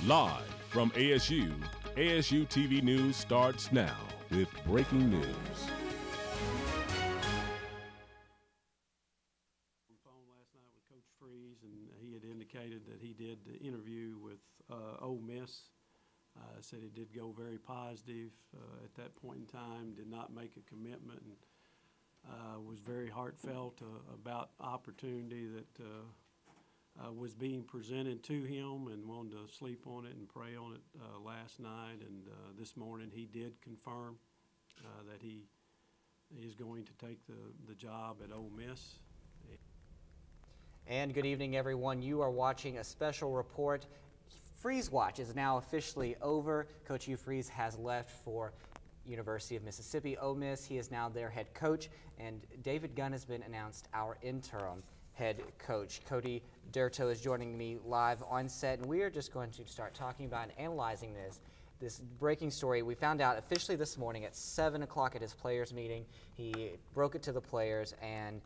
Live from ASU, ASU-TV News starts now with breaking news. On the phone last night with Coach Freeze, and he had indicated that he did the interview with Ole Miss. Said it did go very positive at that point in time, did not make a commitment, and was very heartfelt about opportunity that was being presented to him, and wanted to sleep on it and pray on it last night. And this morning he did confirm that he is going to take the job at Ole Miss. And good evening, everyone. You are watching a special report. Freeze Watch is now officially over. Coach Hugh Freeze has left for University of Mississippi, Ole Miss. He is now their head coach, and David Gunn has been announced our interim head coach. Cody Dertow is joining me live on set, and we are just going to start talking about and analyzing this breaking story. We found out officially this morning at 7 o'clock at his players meeting. He broke it to the players, and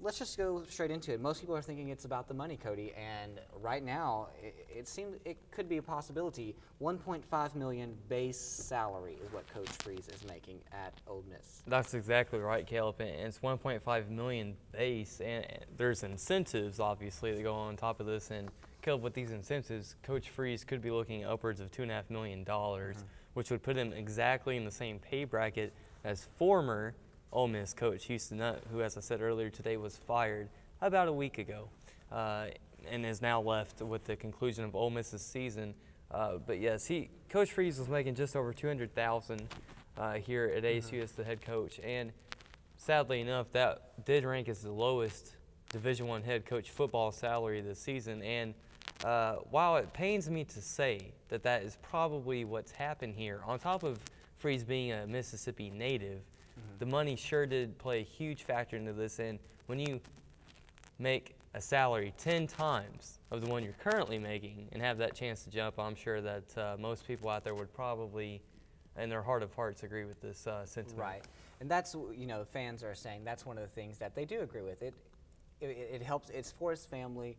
let's just go straight into it. Most people are thinking it's about the money, Cody, and right now it seems it could be a possibility. $1.5 million base salary is what Coach Freeze is making at Ole Miss. That's exactly right, Kalup, and it's $1.5 million base, and there's incentives obviously that go on top of this. And Kalup, with these incentives, Coach Freeze could be looking at upwards of $2.5 million, which would put him exactly in the same pay bracket as former Ole Miss coach Houston Nutt, who, as I said earlier today, was fired about a week ago and is now left with the conclusion of Ole Miss's season. But yes, Coach Freeze was making just over $200,000 here at ASU as the head coach, and sadly enough, that did rank as the lowest Division I head coach football salary this season. And while it pains me to say that that is probably what's happened here, on top of Freeze being a Mississippi native, the money sure did play a huge factor into this. And when you make a salary 10 times of the one you're currently making and have that chance to jump, I'm sure that most people out there would probably, in their heart of hearts, agree with this sentiment. Right, and that's, fans are saying that's one of the things that they do agree with. It helps. It's for his family.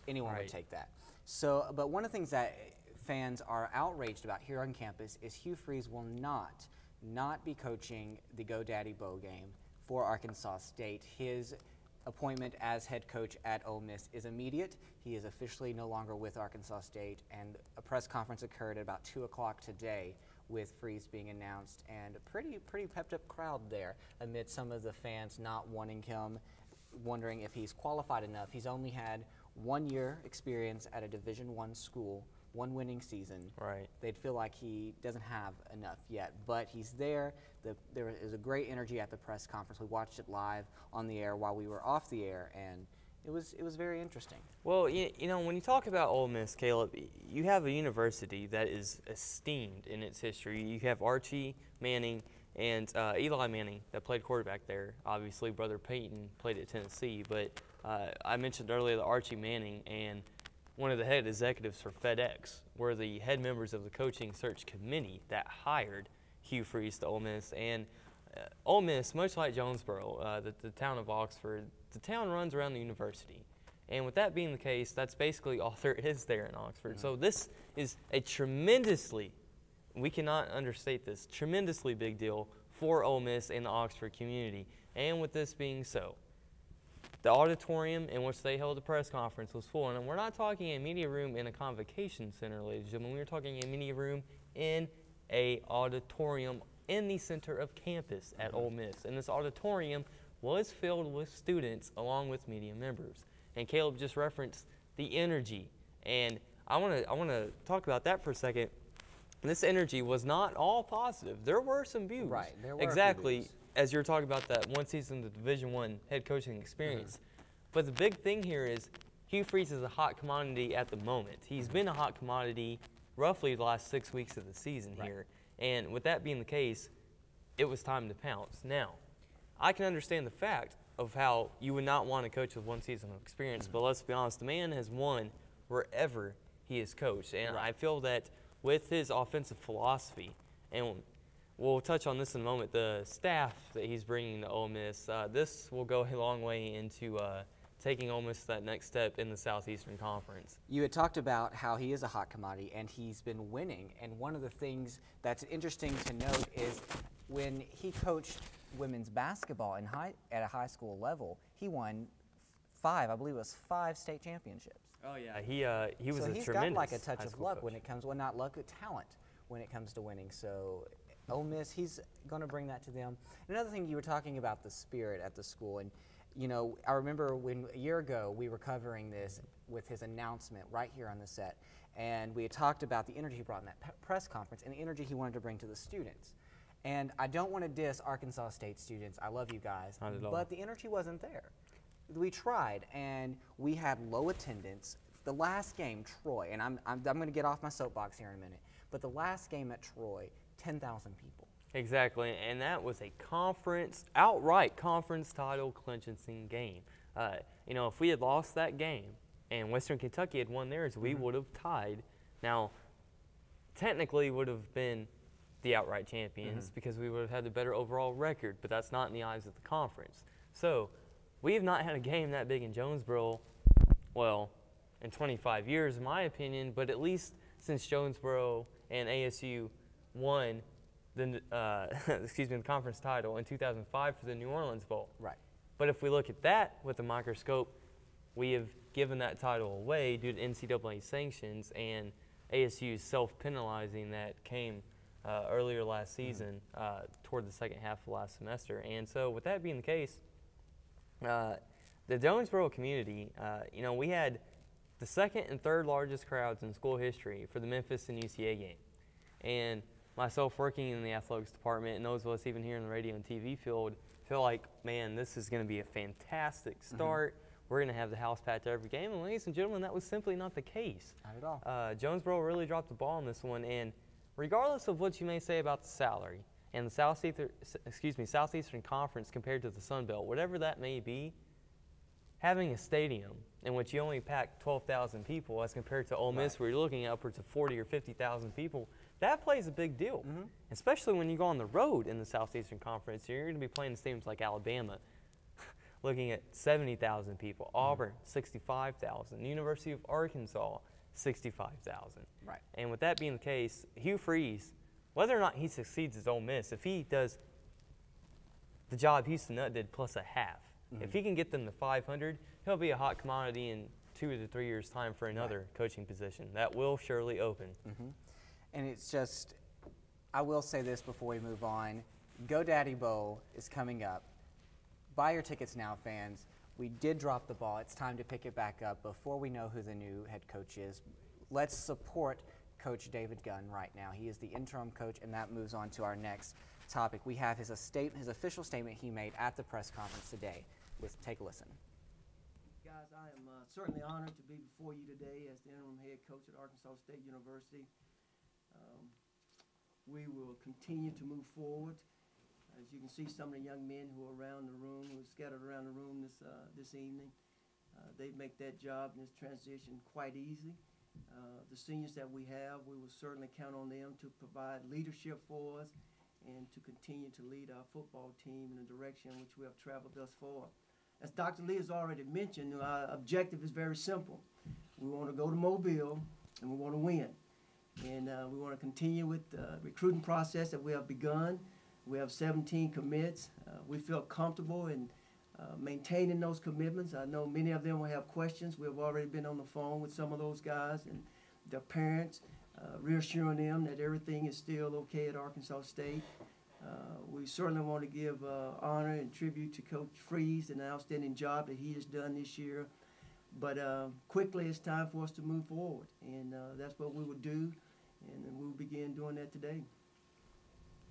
Anyone would take that. So, but one of the things that fans are outraged about here on campus is Hugh Freeze will not be coaching the GoDaddy Bowl game for Arkansas State. His appointment as head coach at Ole Miss is immediate. He is officially no longer with Arkansas State, and a press conference occurred at about 2 o'clock today with Freeze being announced, and a pretty pepped up crowd there amid some of the fans not wanting him, wondering if he's qualified enough. He's only had 1 year experience at a Division I school, 1 winning season. Right. They'd feel like he doesn't have enough yet, but he's there. There is a great energy at the press conference. We watched it live on the air while we were off the air, and it was very interesting. Well, when you talk about Ole Miss, Kalup, you have a university that is esteemed in its history. You have Archie Manning and Eli Manning that played quarterback there. Obviously, brother Peyton played at Tennessee, but I mentioned earlier that Archie Manning and one of the head executives for FedEx were the head members of the coaching search committee that hired Hugh Freeze to Ole Miss. And Ole Miss, much like Jonesboro, the town of Oxford, the town runs around the university. And with that being the case, that's basically all there is there in Oxford. So this is a tremendously, we cannot understate this, tremendously big deal for Ole Miss and the Oxford community. And with this being so, the auditorium in which they held the press conference was full. And we're not talking a media room in a convocation center, ladies and gentlemen. We're talking a media room in a auditorium in the center of campus at Ole Miss. And this auditorium was filled with students along with media members. And Kalup just referenced the energy. And I want to talk about that for a second. This energy was not all positive. There were some views. Right, there were exactly. A few views. As you're talking about that one season of the Division I head coaching experience. But the big thing here is Hugh Freeze is a hot commodity at the moment. He's been a hot commodity roughly the last 6 weeks of the season here. And with that being the case, it was time to pounce. Now, I can understand the fact of how you would not want to coach with 1 season of experience, but let's be honest, the man has won wherever he has coached. And I feel that with his offensive philosophy, and we'll touch on this in a moment, the staff that he's bringing to Ole Miss, this will go a long way into taking Ole Miss to that next step in the Southeastern Conference. You had talked about how he is a hot commodity and he's been winning. And one of the things that's interesting to note is when he coached women's basketball at a high school level, he won I believe it was 5 state championships. Oh yeah, he was so a he's tremendous got like a touch high of school luck coach. when it comes, well, not luck, but talent when it comes to winning. So Ole Miss, he's going to bring that to them. Another thing, you were talking about the spirit at the school, and you know, I remember when a year ago we were covering this with his announcement right here on the set, and we had talked about the energy he brought in that press conference and the energy he wanted to bring to the students. And I don't want to diss Arkansas State students. I love you guys, Not at all. but the energy wasn't there. We tried, and we had low attendance. The last game, Troy, and I'm going to get off my soapbox here in a minute, but the last game at Troy, 10,000 people. Exactly, and that was a outright conference title clinching game. You know, if we had lost that game and Western Kentucky had won theirs, we would have tied. Now, technically would have been the outright champions because we would have had the better overall record, but that's not in the eyes of the conference. So we have not had a game that big in Jonesboro, well, in 25 years, in my opinion, but at least since Jonesboro and ASU won the the conference title in 2005 for the New Orleans Bowl. Right. But if we look at that with a microscope, we have given that title away due to NCAA sanctions and ASU's self-penalizing that came earlier last season toward the second half of last semester. And so with that being the case, the Jonesboro community, you know, we had the second and third largest crowds in school history for the Memphis and UCA game. And myself working in the athletics department and those of us even here in the radio and TV field feel like, man, this is going to be a fantastic start. We're going to have the house packed every game. And ladies and gentlemen, that was simply not the case. Not at all. Jonesboro really dropped the ball on this one. And regardless of what you may say about the salary and the Southeastern Conference compared to the Sun Belt, whatever that may be, having a stadium in which you only pack 12,000 people as compared to Ole Miss where you're looking at upwards of 40 or 50,000 people, that plays a big deal, especially when you go on the road in the Southeastern Conference. You're going to be playing in stadiums like Alabama, looking at 70,000 people, Auburn, 65,000, University of Arkansas, 65,000. Right. And with that being the case, Hugh Freeze, whether or not he succeeds as Ole Miss, if he does the job Houston Nutt did plus a half, if he can get them to 500, he'll be a hot commodity in 2 to 3 years' time for another coaching position. That will surely open. And it's just, I will say this before we move on. GoDaddy Bowl is coming up. Buy your tickets now, fans. We did drop the ball. It's time to pick it back up before we know who the new head coach is. Let's support Coach David Gunn right now. He is the interim coach, and that moves on to our next topic. We have his official statement he made at the press conference today. Take a listen. Guys, I am certainly honored to be before you today as the interim head coach at Arkansas State University. We will continue to move forward. As you can see, some of the young men who are around the room, who are scattered around the room this evening, they make that job and this transition quite easy. The seniors that we have, we will certainly count on them to provide leadership for us and to continue to lead our football team in the direction in which we have traveled thus far. As Dr. Lee has already mentioned, our objective is very simple. We want to go to Mobile and we want to win. And we want to continue with the recruiting process that we have begun. We have 17 commits. We feel comfortable in maintaining those commitments. I know many of them will have questions. We have already been on the phone with some of those guys and their parents, reassuring them that everything is still okay at Arkansas State. We certainly want to give honor and tribute to Coach Freeze and the outstanding job that he has done this year. But quickly, it's time for us to move forward, and that's what we will do, and we'll begin doing that today.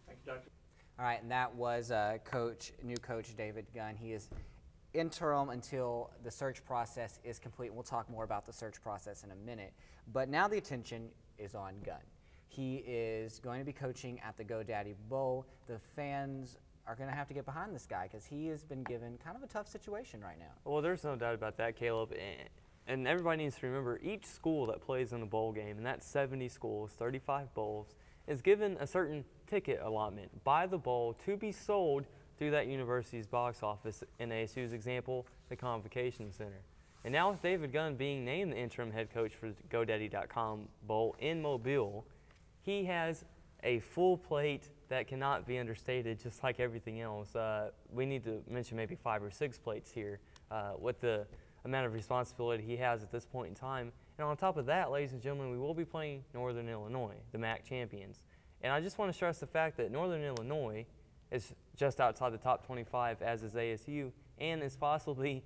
Thank you, Doctor. All right, and that was new coach David Gunn. He is interim until the search process is complete. We'll talk more about the search process in a minute. But now the attention is on Gunn. He is going to be coaching at the GoDaddy Bowl. The fans are going to have to get behind this guy because he has been given kind of a tough situation right now. Well, there's no doubt about that, Caleb. And everybody needs to remember each school that plays in a bowl game, and that's 70 schools, 35 bowls, is given a certain ticket allotment by the bowl to be sold through that university's box office. In ASU's example, the Convocation Center. And now with David Gunn being named the interim head coach for the GoDaddy.com Bowl in Mobile, he has a full plate that cannot be understated, just like everything else. We need to mention maybe 5 or 6 plates here with the amount of responsibility he has at this point in time. And on top of that, ladies and gentlemen, we will be playing Northern Illinois, the MAC champions. And I just want to stress the fact that Northern Illinois is just outside the top 25, as is ASU, and is possibly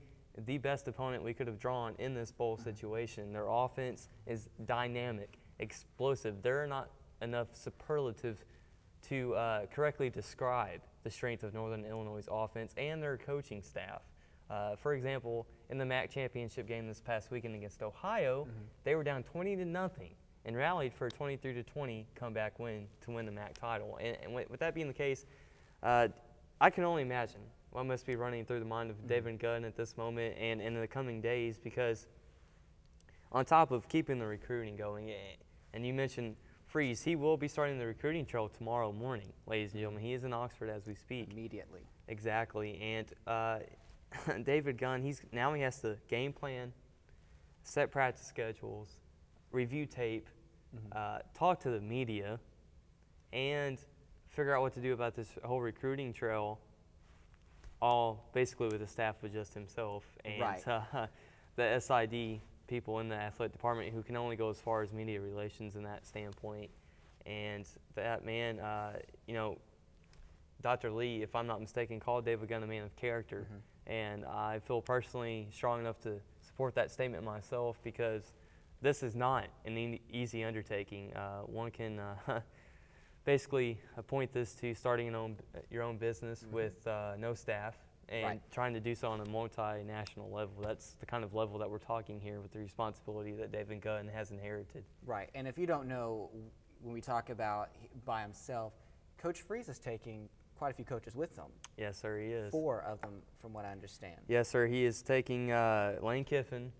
the best opponent we could have drawn in this bowl situation. Their offense is dynamic, explosive. There are not enough superlative to correctly describe the strength of Northern Illinois' offense and their coaching staff. For example, in the MAC championship game this past weekend against Ohio, they were down 20-0 and rallied for a 23-20 comeback win to win the MAC title. And with that being the case, I can only imagine what must be running through the mind of David Gunn at this moment and in the coming days, because on top of keeping the recruiting going, and you mentioned Freeze, he will be starting the recruiting trail tomorrow morning, ladies and gentlemen. He is in Oxford as we speak. Immediately. Exactly. And David Gunn, now he has to game plan, set practice schedules, review tape, talk to the media, and figure out what to do about this whole recruiting trail, all basically with the staff of just himself and the SID people in the athletic department who can only go as far as media relations in that standpoint. And that man, Dr. Lee, if I'm not mistaken, called David Gunn a man of character. And I feel personally strong enough to support that statement myself, because this is not an easy undertaking. One can basically appoint this to starting your own business with no staff and trying to do so on a multinational level. That's the kind of level that we're talking here with the responsibility that David Gunn has inherited. Right, and if you don't know, when we talk about by himself, Coach Freeze is taking quite a few coaches with him. Yes, sir, he is. 4 of them, from what I understand. Yes, sir, he is taking Lane Kiffin,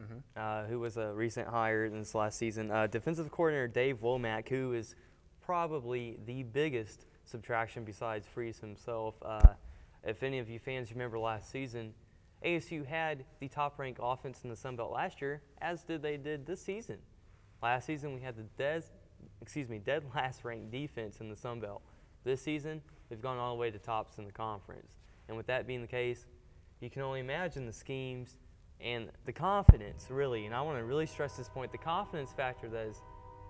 who was a recent hire in this last season, defensive coordinator Dave Womack, who is probably the biggest subtraction besides Freeze himself. If any of you fans remember last season, ASU had the top-ranked offense in the Sun Belt last year, as they did this season. Last season, we had the dead last-ranked defense in the Sun Belt. This season, they've gone all the way to tops in the conference. And with that being the case, you can only imagine the schemes and the confidence, really. And I want to really stress this point, the confidence factor that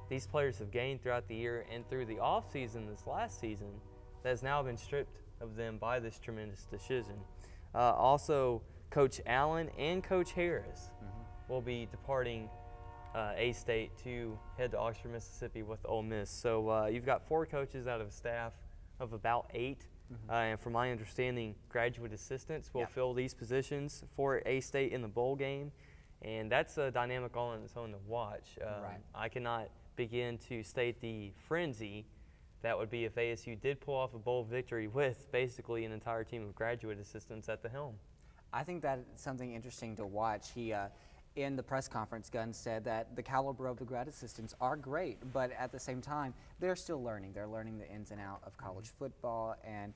these players have gained throughout the year and through the offseason this last season that has now been stripped of them by this tremendous decision. Also, Coach Allen and Coach Harris will be departing A-State to head to Oxford, Mississippi with Ole Miss. So you've got 4 coaches out of a staff of about 8. And from my understanding, graduate assistants will fill these positions for A-State in the bowl game. And that's a dynamic all on its own to watch. I cannot begin to state the frenzy that would be if ASU did pull off a bowl victory with basically an entire team of graduate assistants at the helm. I think that's something interesting to watch. He, in the press conference, Gunn said that the caliber of the grad assistants are great, but at the same time, they're still learning. They're learning the ins and outs of college football, and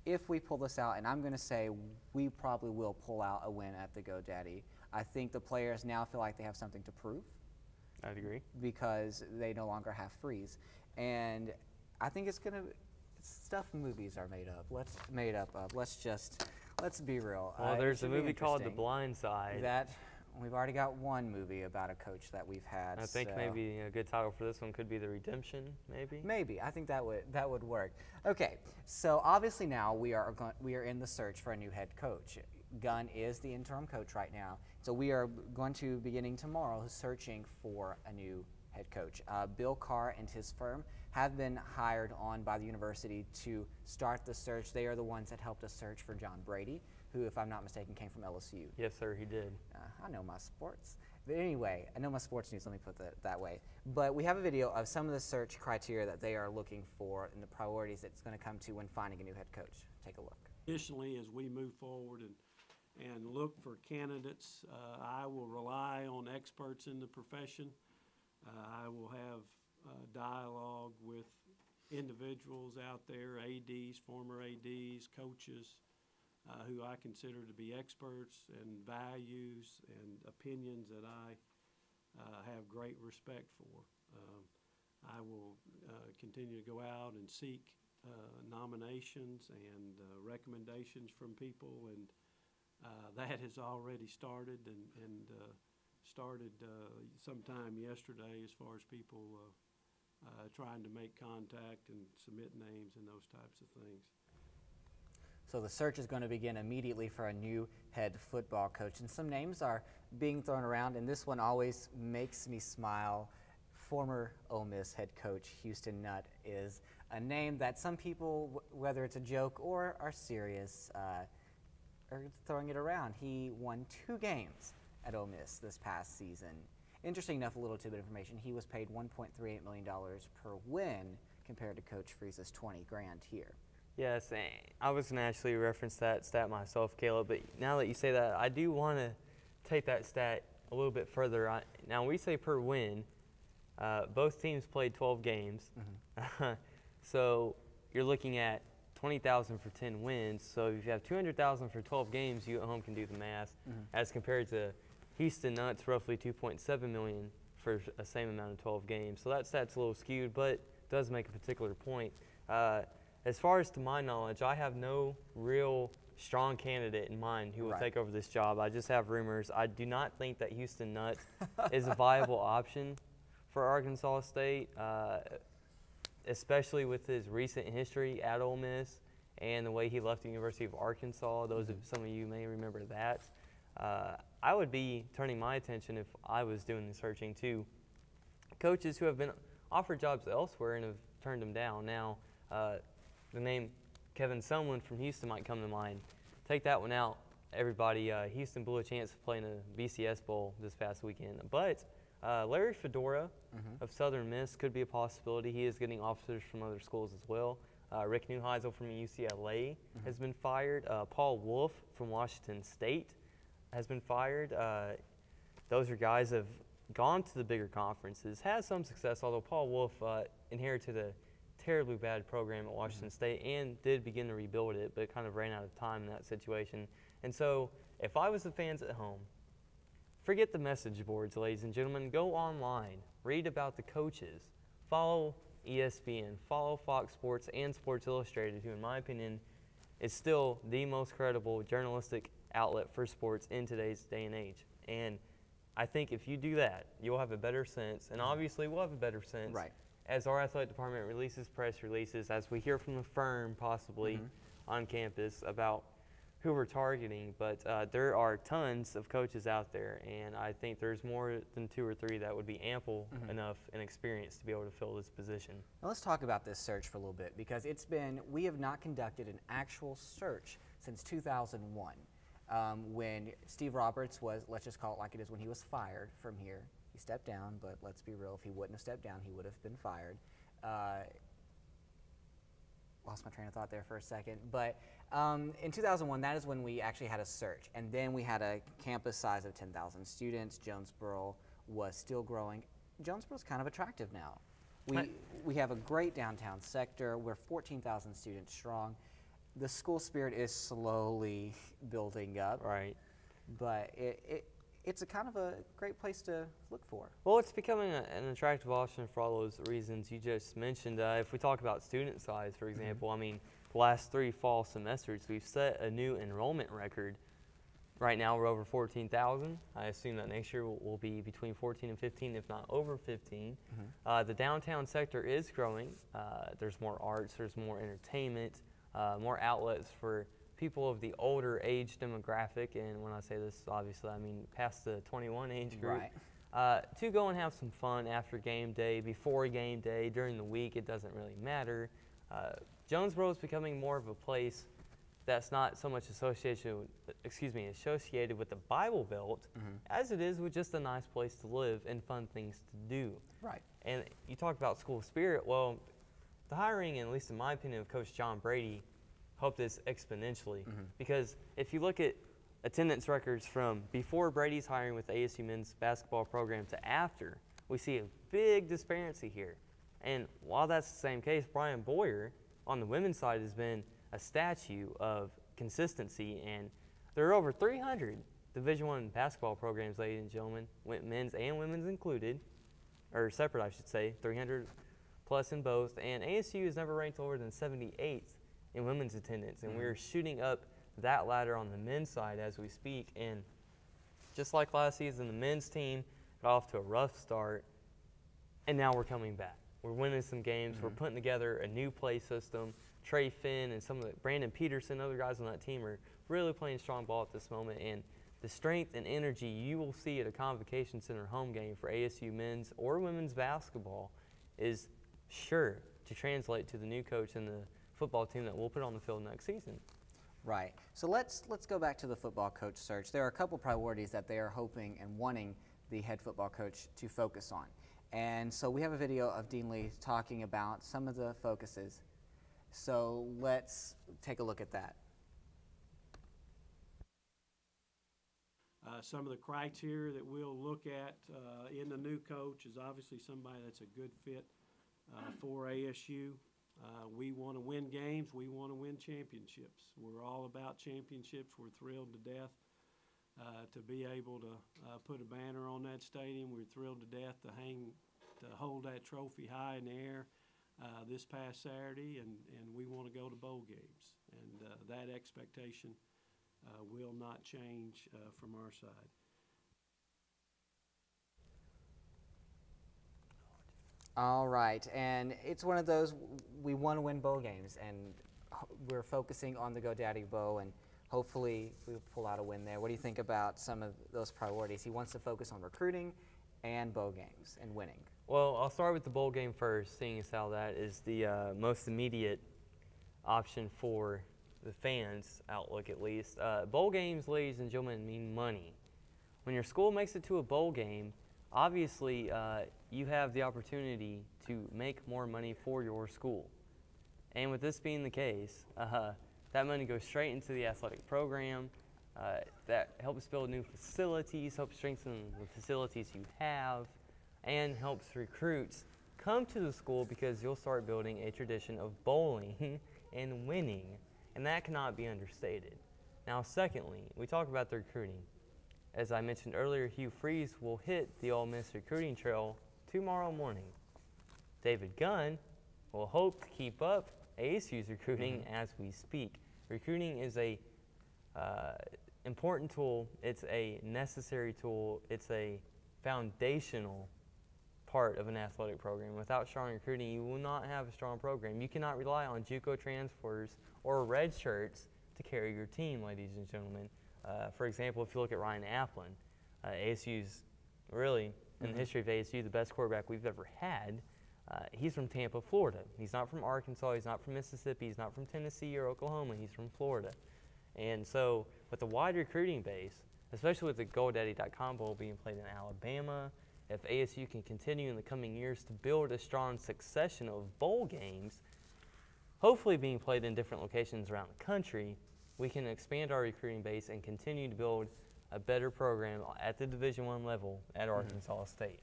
if we pull this out, and I'm going to say we probably will pull out a win at the GoDaddy, I think the players now feel like they have something to prove. I'd agree. Because they no longer have Freeze. And I think it's going to, stuff movies are made of. Let's be real. Well, there's a movie called The Blind Side. We've already got one movie about a coach that we've had. I think maybe a good title for this one could be The Redemption, maybe? Maybe. I think that would work. Okay, so obviously now we are in the search for a new head coach. Gunn is the interim coach right now, so we are going to beginning tomorrow searching for a new head coach. Bill Carr and his firm have been hired on by the university to start the search. They are the ones that helped us search for John Brady, who, if I'm not mistaken, came from LSU. Yes, sir, he did. I know my sports. But anyway, I know my sports news, let me put that way. But we have a video of some of the search criteria that they are looking for and the priorities that it's going to come to when finding a new head coach. Take a look. Additionally, as we move forward and look for candidates, I will rely on experts in the profession. I will have dialogue with individuals out there, ADs, former ADs, coaches, who I consider to be experts in values and opinions that I have great respect for. I will continue to go out and seek nominations and recommendations from people, and that has already started and started sometime yesterday as far as people trying to make contact and submit names and those types of things. So the search is going to begin immediately for a new head football coach, and some names are being thrown around, and this one always makes me smile. Former Ole Miss head coach Houston Nutt is a name that some people, whether it's a joke or are serious, are throwing it around. He won 2 games at Ole Miss this past season. Interesting enough, a little tidbit of information, he was paid $1.38 million per win compared to Coach Freeze's $20 grand here. Yes, I was going to actually reference that stat myself, Caleb, but now that you say that, I do want to take that stat a little bit further. Now, we say per win. Both teams played 12 games, so you're looking at $20,000 for 10 wins. So if you have $200,000 for 12 games, you at home can do the math. As compared to Houston Nutt's roughly $2.7 million for the same amount of 12 games. So that stat's a little skewed, but does make a particular point. As far as to my knowledge, I have no real strong candidate in mind who will take over this job. I just have rumors. I do not think that Houston Nutt is a viable option for Arkansas State, especially with his recent history at Ole Miss and the way he left the University of Arkansas. Some of you may remember that. I would be turning my attention, if I was doing the searching, to coaches who have been offered jobs elsewhere and have turned them down. Now, the name Kevin Sumlin from Houston might come to mind. Take that one out, everybody. Houston blew a chance of playing a BCS Bowl this past weekend. But Larry Fedora of Southern Miss could be a possibility. He is getting offers from other schools as well. Rick Neuheisel from UCLA has been fired. Paul Wolf from Washington State has been fired. Those are guys that have gone to the bigger conferences, had some success, although Paul Wolf inherited a terribly bad program at Washington State and did begin to rebuild it, but kind of ran out of time in that situation. And so if I was the fans at home, forget the message boards, ladies and gentlemen. Go online, read about the coaches, follow ESPN, follow Fox Sports and Sports Illustrated, who in my opinion is still the most credible journalistic outlet for sports in today's day and age. And I think if you do that, you'll have a better sense, and obviously we'll have a better sense as our athletic department releases press releases, as we hear from the firm possibly on campus about who we're targeting. But there are tons of coaches out there, and I think there's more than 2 or 3 that would be ample enough in experience to be able to fill this position. Now let's talk about this search for a little bit, because we have not conducted an actual search since 2001, when Steve Roberts was, let's just call it like it is, when he was fired from here. He stepped down, but let's be real, if he wouldn't have stepped down, he would have been fired. Lost my train of thought there for a second, but in 2001, that is when we actually had a search, and then we had a campus size of 10,000 students. Jonesboro was still growing. Jonesboro's kind of attractive now. We have a great downtown sector. We're 14,000 students strong. The school spirit is slowly building up, but it's a kind of a great place to look for. Well, it's becoming an attractive option for all those reasons you just mentioned. If we talk about student size, for example, I mean, the last 3 fall semesters, we've set a new enrollment record. Right now, we're over 14,000. I assume that next year we'll be between 14 and 15, if not over 15. The downtown sector is growing. There's more arts, there's more entertainment, more outlets for people of the older age demographic, and when I say this, obviously I mean past the 21 age group, to go and have some fun after game day, before game day, during the week. It doesn't really matter. Jonesboro is becoming more of a place that's not so much associated with the Bible Belt as it is with just a nice place to live and fun things to do. And you talk about school spirit. Well, the hiring, and at least in my opinion, of Coach John Brady helped this exponentially, because if you look at attendance records from before Brady's hiring with the ASU men's basketball program to after, we see a big disparity here. And while that's the same case, Brian Boyer on the women's side has been a statue of consistency, and there are over 300 Division I basketball programs, ladies and gentlemen, men's and women's included, or separate, I should say, 300 plus in both, and ASU is never ranked lower than 78th in women's attendance, and we're shooting up that ladder on the men's side as we speak. And just like last season, the men's team got off to a rough start, and now we're coming back. We're winning some games. We're putting together a new play system. Trey Finn and some of the Brandon Peterson, other guys on that team are really playing strong ball at this moment. And the strength and energy you will see at a Convocation Center home game for ASU men's or women's basketball is sure to translate to the new coach and the football team that we'll put on the field next season. Right. So let's go back to the football coach search. There are a couple priorities that they are hoping and wanting the head football coach to focus on. And so we have a video of Dean Lee talking about some of the focuses. So let's take a look at that. Some of the criteria that we'll look at in the new coach is obviously somebody that's a good fit for ASU. We want to win games. We want to win championships. We're all about championships. We're thrilled to death to be able to put a banner on that stadium. We're thrilled to death to hold that trophy high in the air this past Saturday, and we want to go to bowl games. And that expectation will not change from our side. All right, and it's one of those, we want to win bowl games, and we're focusing on the GoDaddy Bowl, and hopefully we'll pull out a win there. What do you think about some of those priorities? He wants to focus on recruiting and bowl games and winning. Well, I'll start with the bowl game first, seeing as how that is the most immediate option for the fans' outlook, at least. Bowl games, ladies and gentlemen, mean money. When your school makes it to a bowl game, obviously you have the opportunity to make more money for your school. And with this being the case, that money goes straight into the athletic program. That helps build new facilities, helps strengthen the facilities you have, and helps recruits come to the school because you'll start building a tradition of bowling and winning. And that cannot be understated. Now, secondly, we talk about the recruiting. As I mentioned earlier, Hugh Freeze will hit the Ole Miss recruiting trail tomorrow morning. David Gunn will hope to keep up ASU's recruiting as we speak. Recruiting is a important tool. It's a necessary tool. It's a foundational part of an athletic program. Without strong recruiting, you will not have a strong program. You cannot rely on JUCO transfers or red shirts to carry your team, ladies and gentlemen. For example, if you look at Ryan Applin, ASU's really, in the history of ASU, the best quarterback we've ever had. He's from Tampa, Florida. He's not from Arkansas. He's not from Mississippi. He's not from Tennessee or Oklahoma. He's from Florida. And so with a wide recruiting base, especially with the GoDaddy.com Bowl being played in Alabama, if ASU can continue in the coming years to build a strong succession of bowl games, hopefully being played in different locations around the country, we can expand our recruiting base and continue to build a better program at the Division I level at Arkansas State.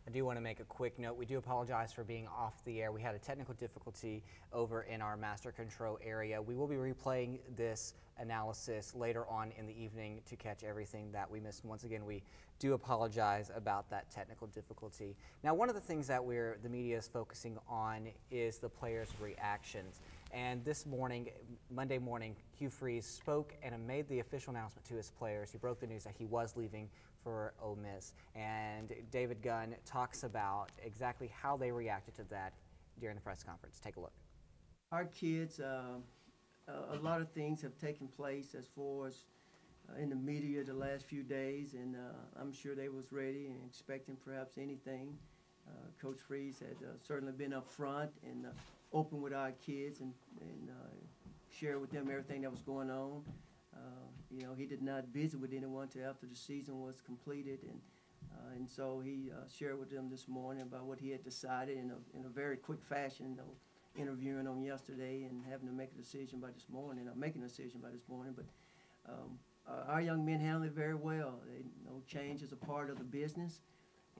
I do want to make a quick note. We do apologize for being off the air. We had a technical difficulty over in our master control area. We will be replaying this analysis later on in the evening to catch everything that we missed. Once again, we do apologize about that technical difficulty. Now, one of the things that the media is focusing on is the players' reactions. And this morning, Monday morning, Hugh Freeze spoke and made the official announcement to his players. He broke the news that he was leaving for Ole Miss. And David Gunn talks about exactly how they reacted to that during the press conference. Take a look. Our kids, a lot of things have taken place as far as in the media the last few days, and I'm sure they was ready and expecting perhaps anything. Coach Freeze had certainly been up front and open with our kids and share with them everything that was going on. You know, he did not visit with anyone until after the season was completed, and so he shared with them this morning about what he had decided in a very quick fashion, interviewing them yesterday and having to make a decision by this morning, making a decision by this morning. But our young men handled it very well. They know change is a part of the business,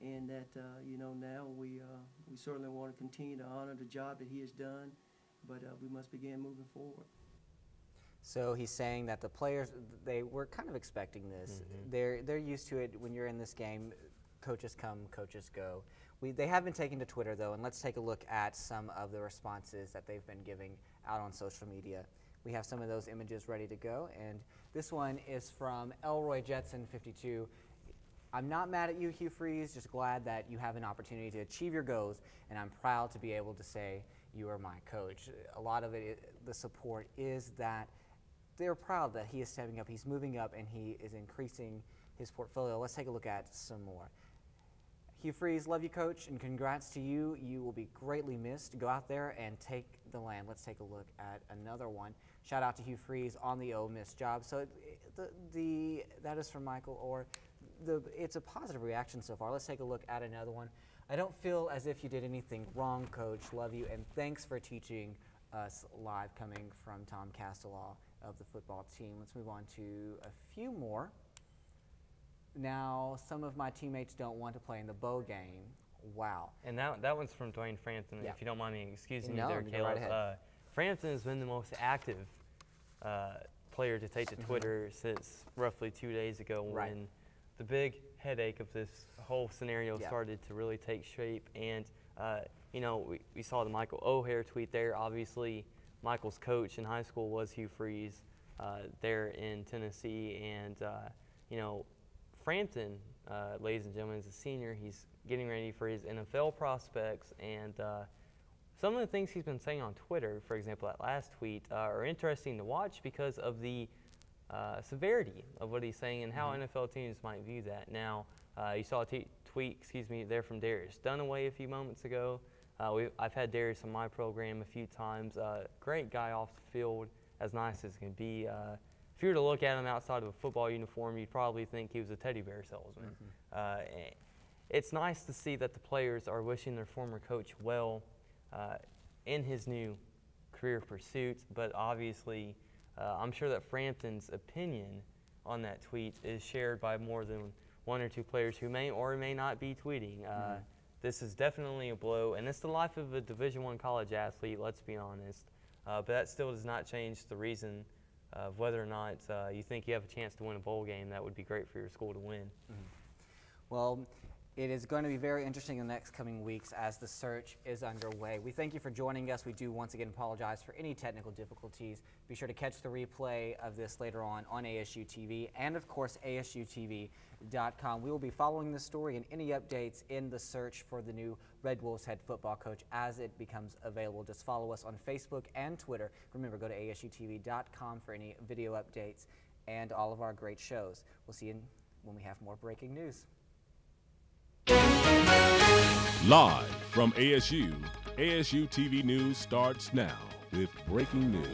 and that you know, now we certainly want to continue to honor the job that he has done, but we must begin moving forward. So he's saying that the players, they were kind of expecting this. They're used to it when you're in this game. Coaches come, coaches go. They have been taking to Twitter, though, and let's take a look at some of the responses that they've been giving out on social media. We have some of those images ready to go, and this one is from Elroy Jetson 52. I'm not mad at you, Hugh Freeze, just glad that you have an opportunity to achieve your goals, and I'm proud to be able to say you are my coach. A lot of it, the support is that they're proud that he is stepping up, he's moving up, and he is increasing his portfolio. Let's take a look at some more. Hugh Freeze, love you, coach, and congrats to you. You will be greatly missed. Go out there and take the land. Let's take a look at another one. Shout out to Hugh Freeze on the Ole Miss job. So that is from Michael Orr. It's a positive reaction so far. Let's take a look at another one. I don't feel as if you did anything wrong, coach. Love you, and thanks for teaching us live, coming from Tom Castelaw of the football team. Let's move on to a few more. Now, some of my teammates don't want to play in the bowl game. Wow. And that one's from Dwayne Frampton, Yeah. if you don't mind me excusing No, me there, go Caleb. right ahead. Frampton has been the most active player to take to Twitter since roughly 2 days ago, Right. when the big headache of this whole scenario Yeah. started to really take shape. And, you know, we saw the Michael O'Hare tweet there. Obviously, Michael's coach in high school was Hugh Freeze there in Tennessee. And, you know, Frampton, ladies and gentlemen, is a senior. He's getting ready for his NFL prospects, and some of the things he's been saying on Twitter, for example, that last tweet, are interesting to watch because of the severity of what he's saying and how NFL teams might view that. Now, you saw a tweet, there from Darius Dunaway a few moments ago. I've had Darius on my program a few times. Great guy off the field, as nice as can be. If you were to look at him outside of a football uniform, you'd probably think he was a teddy bear salesman. It's nice to see that the players are wishing their former coach well in his new career pursuits, but obviously I'm sure that Frampton's opinion on that tweet is shared by more than one or two players who may or may not be tweeting. This is definitely a blow, and it's the life of a Division I college athlete, let's be honest. But that still does not change the reason of whether or not you think you have a chance to win a bowl game. That would be great for your school to win. Well, it is going to be very interesting in the next coming weeks as the search is underway. We thank you for joining us. We do once again apologize for any technical difficulties. Be sure to catch the replay of this later on ASU-TV and, of course, ASU-TV.com. We will be following this story and any updates in the search for the new Red Wolves head football coach as it becomes available. Just follow us on Facebook and Twitter. Remember, go to ASU-TV.com for any video updates and all of our great shows. We'll see you when we have more breaking news. Live from ASU, ASU TV News starts now with breaking news.